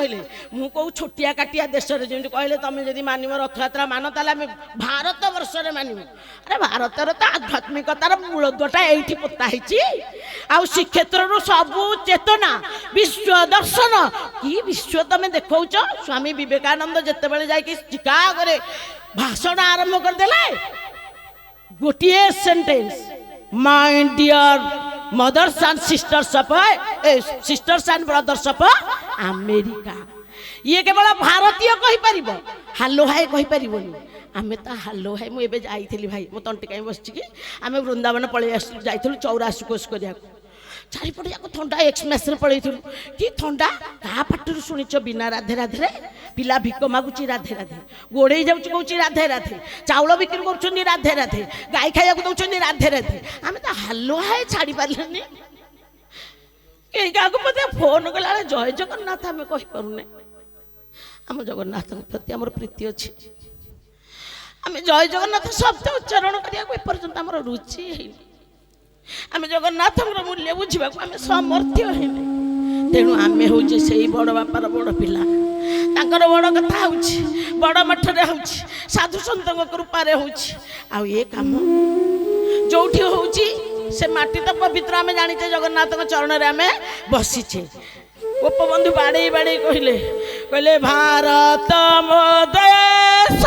कहले मु कौ छोटिया काटिया देश रे जेमति कहले तमे जदि मानिम रथ यात्रा मान ताले आम भारत वर्ष रे मानिम अरे भारत रे तो आध्यात्मिकतार मूलद्वटा एठी पोता हिची आ श्रीक्षेत्र रो सबु चेतना विश्व दर्शन की विश्व तमे देखौछ स्वामी विवेकानंद जते बेले जाय कि चिकागो रे भाषण आरंभ कर देले गोटिए sentence my dear mothers and sisters and brothers of America ये केवल भारतीय कहि परिबो हालो हाय कहि परिबोनी आमे तो हालो हाय मु एबे जाइथिली भाई मो तंटी काई बसछि कि आमे वृंदावन पळे जाइथिलु 84 कोर्स करिया चारिपटे जाक थंडा एक्समेस रे पळैथिलु कि थंडा का पाटरु सुनिछ बिना राधे राधे रे पिला भिक मागुची राधे राधे गोड़े जाउची कहूची राधे राधे चाउल बिक्री करछुनी राधे राधे गाय खाइया को दउछुनी राधे राधे आमे तो हालो हाय छाड़ी पारलेनी के गाको पते फोन कला जय जगन्नाथ आमे कहि परुने आम जगन्नाथ प्रति आमर प्रीति अछि आमे जय जगन्नाथ शब्द उच्चारण करिया को पर्यंत आमर रुचि है आम जगन्नाथ मूल्य बुझा आम समर्थ्य है तेणु आम हूँ से बड़ बापार बड़ पिला तांकर बड़ कथा हो बड़ मठरे हो साधु सत कृपार हो काम जो हो से माटी तो पवित्र आम जाचे जगन्नाथ चरण में आम बसीचे गोपबंधु बाड़े बाड़े कहले कहले भारत मो देश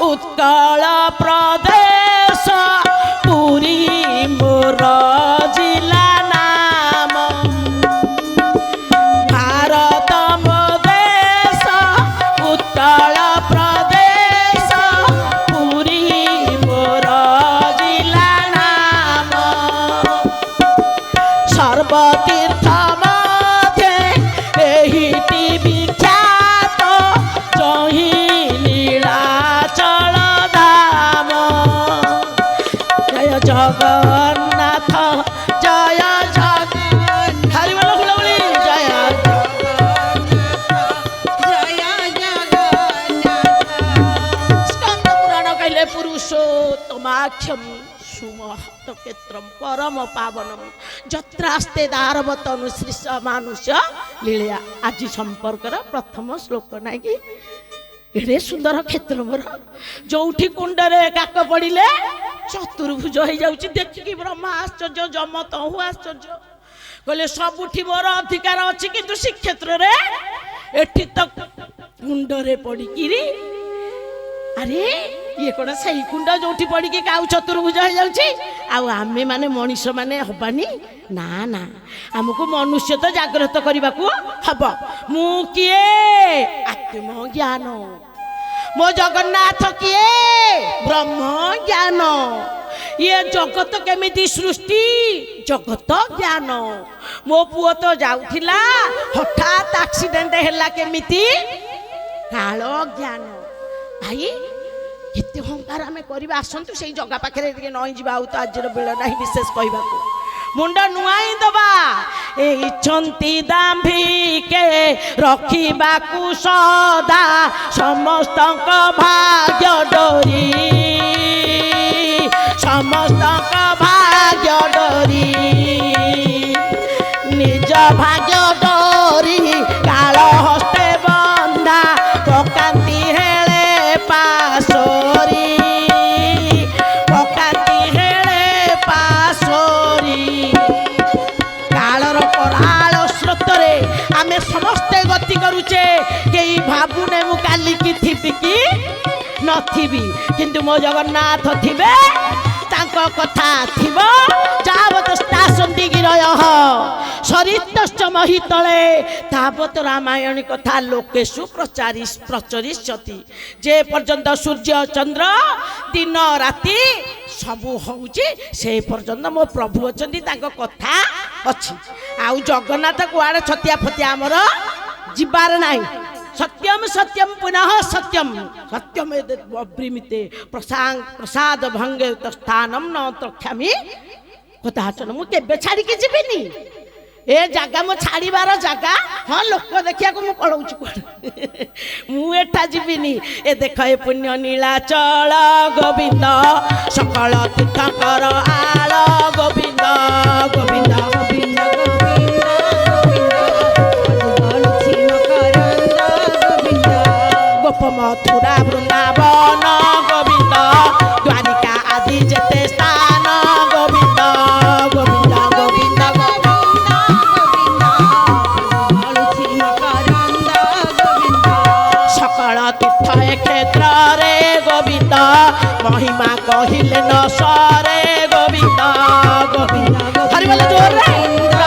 उत्कल प्रदेश पुरी मोर जिला नाम भारत मो देश उत्कल प्रदेश पुरी मोर जिला नाम सर्वतीर्थ मध्य एहिटी विख्यात जही नीलाचल धाम जय जगन्नाथ जय जगन्नाथ हरि बोल हुलहुली जय जगन्नाथ स्कंद पुराण कहले पुरुषोत्तमाख्यम सुमहत क्षेत्रम परम पावनम जत्रास्ते दारवतनु श्री मानुष्य लीला आज संपर्कर प्रथम श्लोक ना कि एडे सुंदर क्षेत्र मोर जो कुंडरे काक पड़े चतुर्भुज हो जाऊँ देखिकी ब्रह्मा आश्चर्य जम तहु आश्चर्य कहले सबुठी मोर अधिकार अच्छी किंतु श्रीक्षेत्र रे एठी तक कुंडरे पड़िकी अरे ये कौन सही कुंड जो पड़ी काउ चतुर्भुज हो जाऊँ आमे माने मनीष माने हबानी ना ना आमको मनुष्य तो जाग्रत करने को हम मु किए आत्म ज्ञान मो जगन्नाथ किए ब्रह्म ज्ञान ये जगत केमिति सृष्टि जगत ज्ञान मो पुओ तो जाउथिला हठात एक्सीडेंट हैला केमिति काल ज्ञान भाई केते हंकार आमे करबा आसंतु सेई जगह पाखरे नई जिबा तो आज बेला नहीं विशेष कहबा को मुंड नुआई दबा एइछंती दाम्भिके रखिबाकु सदा समस्तक भाग्य डोरी समस्तक भाग्य डोरी निज भाग्य डोरी काल हस्ते बंधा पकांती हेले पासोरी पकांती हेले पासोरी कालर कराल स्रोतरे आमे समस्ते गति करुचे कई भाबुने मु काली की थिबी की नथिबी किंतु मो जगन्नाथ थिबे तांको कथा थिबो जावत स्टासंती गिरय सरितश्च महितले तावत रामायण कथा लोकेशु प्रचरिष्यति जे पर्यंत सूर्य चंद्र दिन राति सबू होउची से पर्यंत मो प्रभु अछंती तांको कथा अछि आउ जगन्नाथ कुआडे छतिया फतिया हमर जिबार नाही सत्यम सत्यम पुनः सत्यम सत्यम अब्रीमिते प्रसाद भंगे स्थानम न तक्षामि कथा चल मु केबे छाड़ी के जीविनी ए जगह मो छाड़ीबार जगह हाँ लोक देखिया को मु पळौछु मु एठा जीविनी ए देख ए पुण्य नीलाचल गोविंद सकल तीर्थकर आल गोविंद गोविंद गोविंद गोविंद गोविंद বৃন্দাবন গোবিন্দ দ্বারিকা আদি যেতে স্থান গোবিন্দ গোবিন্দ গোবিন্দ সকল তীর্থ এ ক্ষেত্রে গোবিন্দ মহিমা কহিলে ন সরে গোবিন্দ গোবিন্দ হরি বল জোরে